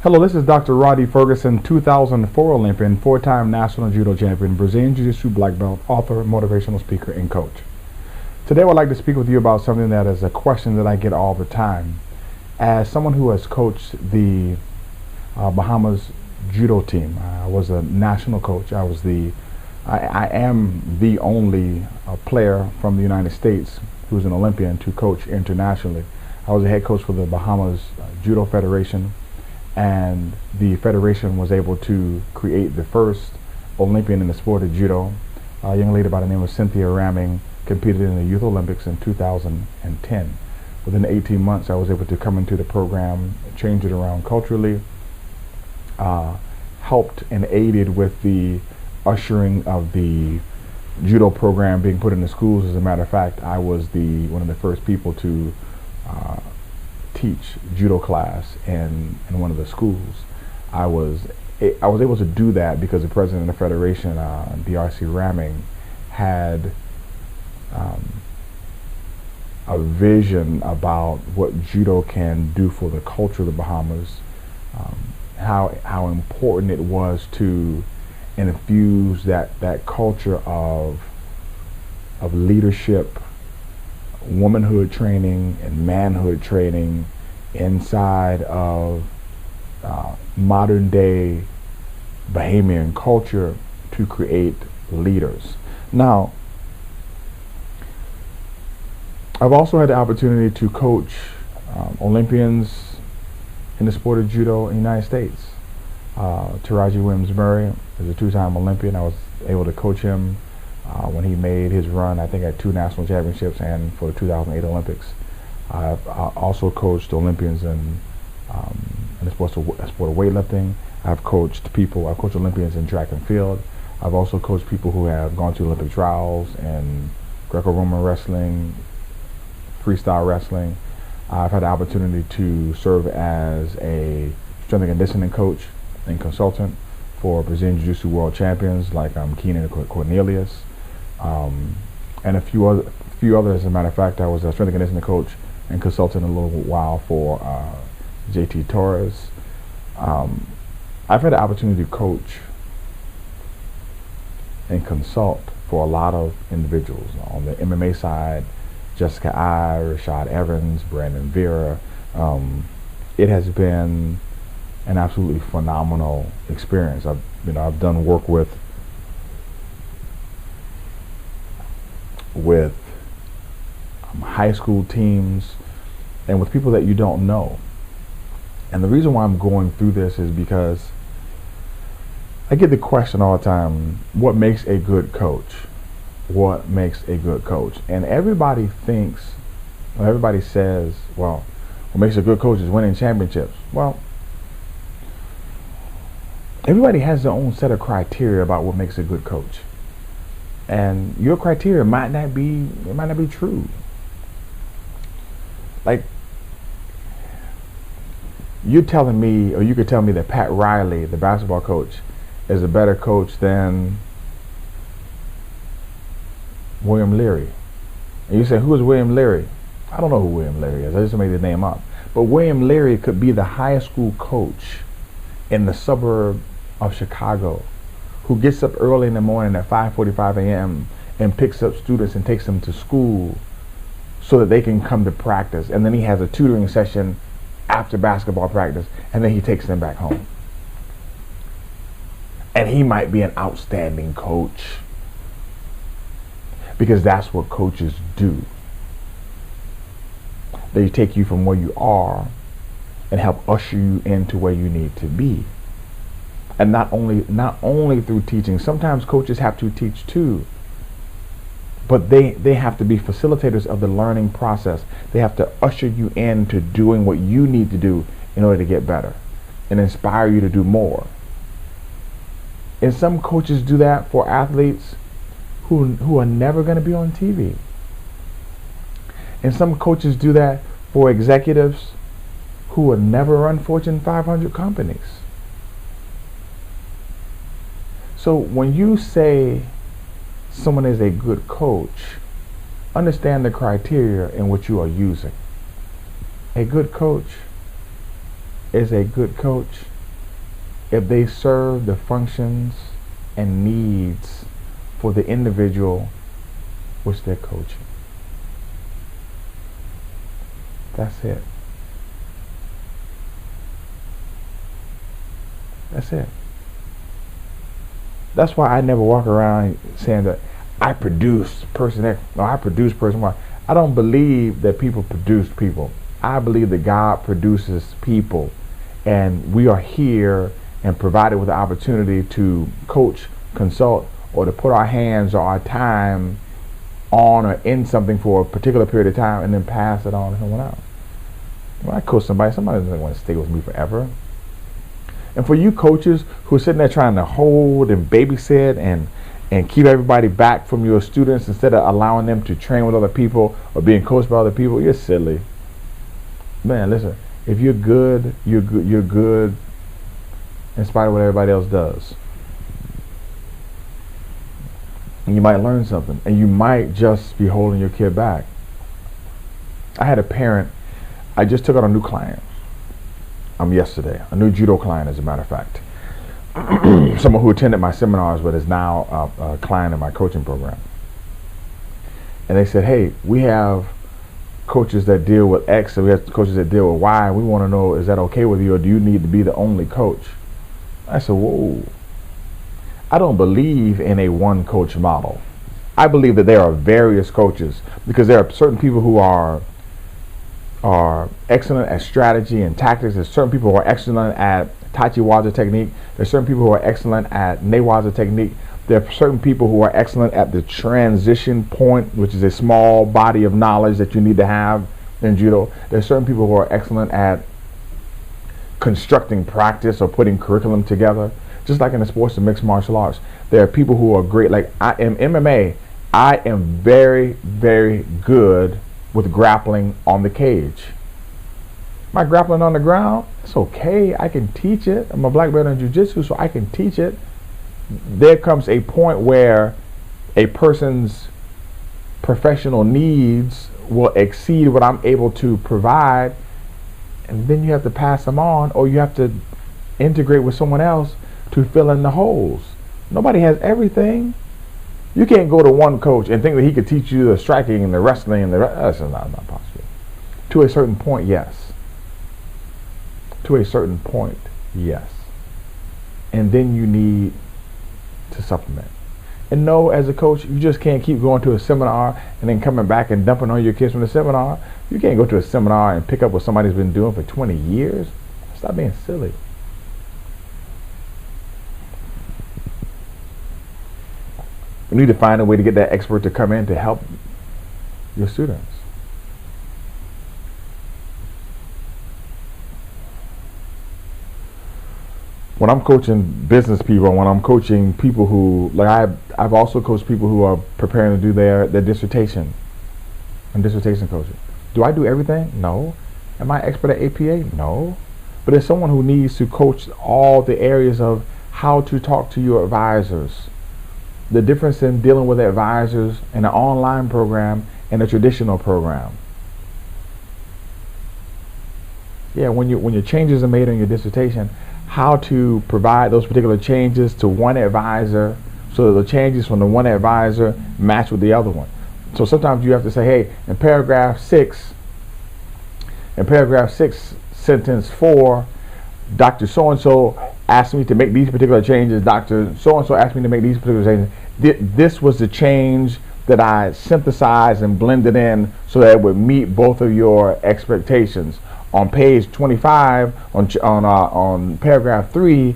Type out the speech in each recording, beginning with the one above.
Hello, this is Dr. Rhadi Ferguson, 2004 Olympian, four-time national judo champion, Brazilian Jiu-Jitsu black belt, author, motivational speaker, and coach. Today I would like to speak with you about something that is a question that I get all the time. As someone who has coached the Bahamas judo team, I was a national coach. I am the only player from the United States who's an Olympian to coach internationally. I was a head coach for the Bahamas Judo Federation, and the federation was able to create the first Olympian in the sport of judo. A young lady by the name of Cynthia Ramming competed in the Youth Olympics in 2010. Within 18 months, I was able to come into the program, change it around culturally, helped and aided with the ushering of the judo program being put in the schools. As a matter of fact, I was one of the first people to teach judo class in one of the schools. I was able to do that because the president of the federation, D.R.C. Ramming, had a vision about what judo can do for the culture of the Bahamas, how important it was to infuse that culture of leadership, womanhood training and manhood training inside of modern day Bahamian culture to create leaders. Now, I've also had the opportunity to coach Olympians in the sport of judo in the United States. Taraji Williams-Murray is a two-time Olympian. I was able to coach him when he made his run, I think, at 2 national championships and for the 2008 Olympics. I've also coached Olympians in the sport of weightlifting. I've coached Olympians in track and field. I've also coached people who have gone to Olympic trials in Greco-Roman wrestling, freestyle wrestling. I've had the opportunity to serve as a strength and conditioning coach and consultant for Brazilian Jiu-Jitsu world champions like Keenan Cornelius, and a few others. As a matter of fact, I was a strength and conditioning coach and consultant a little while for JT Torres. I've had the opportunity to coach and consult for a lot of individuals. On the MMA side, Jessica I, Rashad Evans, Brandon Vera. It has been an absolutely phenomenal experience. I've done work with high school teams and with people that you don't know. And the reason why I'm going through this is because I get the question all the time, what makes a good coach? What makes a good coach? And everybody says, well, what makes a good coach is winning championships. Well, everybody has their own set of criteria about what makes a good coach. And your criteria might not be true. Like, you're telling me, or you could tell me that Pat Riley, the basketball coach, is a better coach than William Leary. And you say, who is William Leary? I don't know who William Leary is. I just made the name up. But William Leary could be the high school coach in the suburb of Chicago who gets up early in the morning at 5:45 a.m. and picks up students and takes them to school so that they can come to practice. And then he has a tutoring session after basketball practice, and then he takes them back home. And he might be an outstanding coach because that's what coaches do. They take you from where you are and help usher you into where you need to be. And not only through teaching. Sometimes coaches have to teach too. But they have to be facilitators of the learning process. They have to usher you into doing what you need to do in order to get better and inspire you to do more. And some coaches do that for athletes who are never going to be on TV. And some coaches do that for executives who will never run Fortune 500 companies. So when you say someone is a good coach, understand the criteria in which you are using. A good coach is a good coach if they serve the functions and needs for the individual which they're coaching. That's it. That's it. That's why I never walk around saying that I produce person X, or I produce person Y. I don't believe that people produce people. I believe that God produces people, and we are here and provided with the opportunity to coach, consult, or to put our hands or our time on or in something for a particular period of time and then pass it on to someone else. When I coach somebody doesn't want to stay with me forever. And for you coaches who are sitting there trying to hold and babysit and keep everybody back from your students instead of allowing them to train with other people or being coached by other people, you're silly. Man, listen, if you're good, you're good in spite of what everybody else does. And you might learn something, and you might just be holding your kid back. I had a parent, I just took on a new client yesterday, a new judo client, as a matter of fact. Someone who attended my seminars but is now a client in my coaching program. And they said, hey, we have coaches that deal with X and we have coaches that deal with Y. We want to know, is that okay with you, or do you need to be the only coach? I said, whoa. I don't believe in a one coach model. I believe that there are various coaches, because there are certain people who are excellent at strategy and tactics. There's certain people who are excellent at Tachi-Waza technique. There's certain people who are excellent at Ne-Waza technique. There are certain people who are excellent at the transition point, which is a small body of knowledge that you need to have in judo. There's certain people who are excellent at constructing practice or putting curriculum together. Just like in the sports of mixed martial arts, there are people who are great. Like in MMA, I am very, very good with grappling on the cage. My grappling on the ground, it's okay. I can teach it. I'm a black belt in jiu-jitsu, so I can teach it. There comes a point where a person's professional needs will exceed what I'm able to provide, and then you have to pass them on, or you have to integrate with someone else to fill in the holes. Nobody has everything. You can't go to one coach and think that he could teach you the striking and the wrestling and that's not possible. To a certain point, yes. To a certain point, yes. And then you need to supplement. And no, as a coach, you just can't keep going to a seminar and then coming back and dumping on your kids from the seminar. You can't go to a seminar and pick up what somebody's been doing for 20 years. Stop being silly. You need to find a way to get that expert to come in to help your students. When I'm coaching business people, when I'm coaching people who, like I've also coached people who are preparing to do their dissertation. I'm dissertation coaching. Do I do everything? No. Am I expert at APA? No. But there's someone who needs to coach all the areas of how to talk to your advisors. The difference in dealing with advisors in an online program and a traditional program. Yeah, when your changes are made on your dissertation, how to provide those particular changes to one advisor so that the changes from the one advisor match with the other one. So sometimes you have to say, hey, in paragraph 6, sentence 4, Dr. So-and-so asked me to make these particular changes. Dr. So-and-so asked me to make these particular changes. This was the change that I synthesized and blended in so that it would meet both of your expectations. On page 25, on paragraph 3,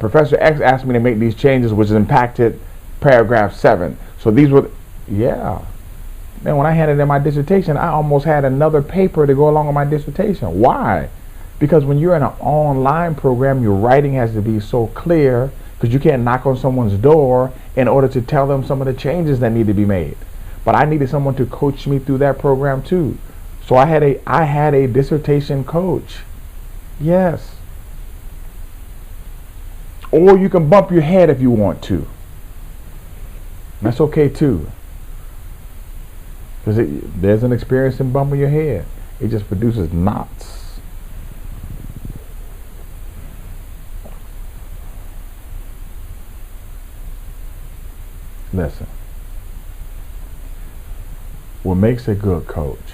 Professor X asked me to make these changes, which impacted paragraph 7. So these were, yeah. Man, when I handed in my dissertation, I almost had another paper to go along with my dissertation. Why? Because when you're in an online program, your writing has to be so clear, because you can't knock on someone's door in order to tell them some of the changes that need to be made. But I needed someone to coach me through that program too. So I had a dissertation coach. Yes. Or you can bump your head if you want to. That's okay too. Because there's an experience in bumping your head. It just produces knots. Listen, what makes a good coach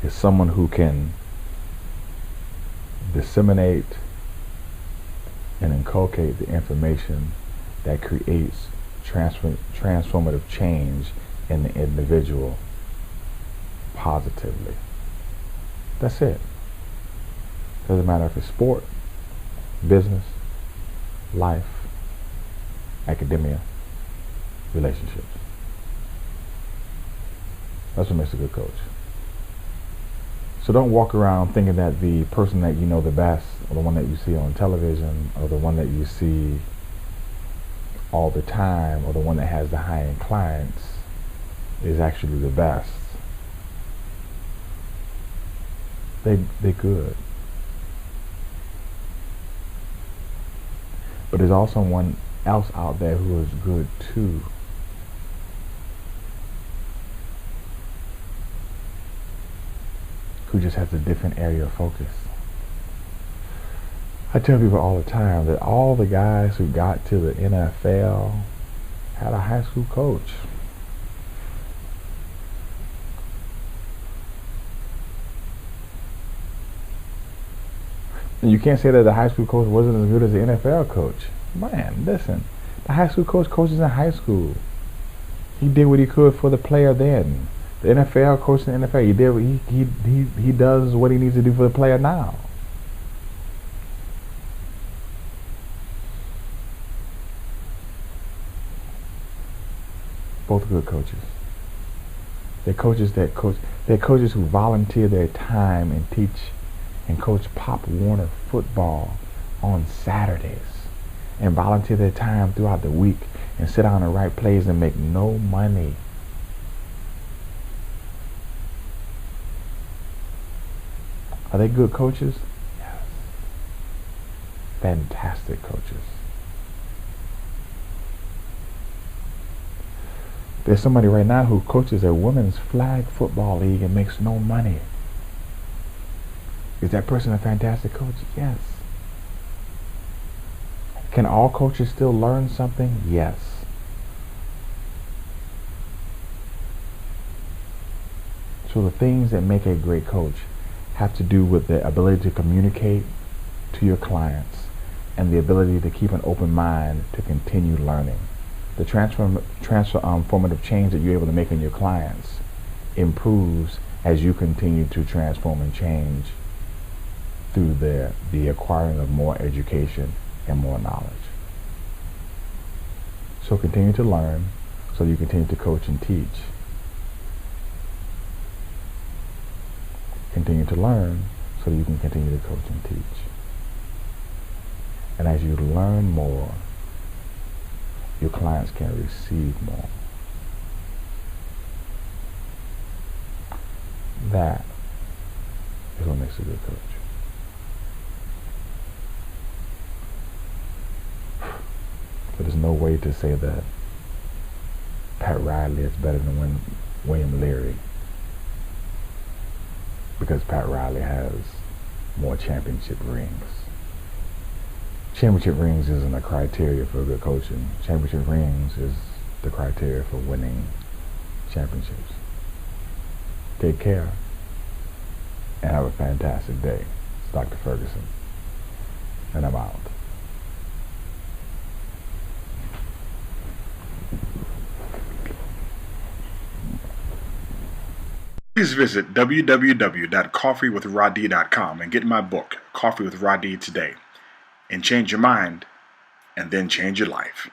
is someone who can disseminate and inculcate the information that creates transformative change in the individual positively. That's it. Doesn't matter if it's sport, business, life, academia, relationships. That's what makes a good coach. So don't walk around thinking that the person that you know the best, or the one that you see on television, or the one that you see all the time, or the one that has the high-end clients is actually the best. They're good. But there's also someone else out there who is good too. Who just has a different area of focus. I tell people all the time that all the guys who got to the NFL had a high school coach. And you can't say that the high school coach wasn't as good as the NFL coach. Man, listen, the high school coach coaches in high school. He did what he could for the player then. The NFL coach in the NFL, he does what he needs to do for the player now. Both good coaches. They're coaches who volunteer their time and teach and coach Pop Warner football on Saturdays, and volunteer their time throughout the week and sit down and write plays and make no money. Are they good coaches? Yes. Fantastic coaches. There's somebody right now who coaches a women's flag football league and makes no money. Is that person a fantastic coach? Yes. Can all coaches still learn something? Yes. So the things that make a great coach have to do with the ability to communicate to your clients and the ability to keep an open mind to continue learning. The transformative change that you're able to make in your clients improves as you continue to transform and change through the acquiring of more education and more knowledge. So continue to learn so you continue to coach and teach. Continue to learn so you can continue to coach and teach. And as you learn more, your clients can receive more. That is what makes a good coach. But there's no way to say that Pat Riley is better than William Leary, because Pat Riley has more championship rings. Championship rings isn't a criteria for good coaching. Championship rings is the criteria for winning championships. Take care and have a fantastic day. It's Dr. Ferguson, and I'm out. Please visit www.coffeewithradi.com and get my book, Coffee with Rhadi, today, and change your mind, and then change your life.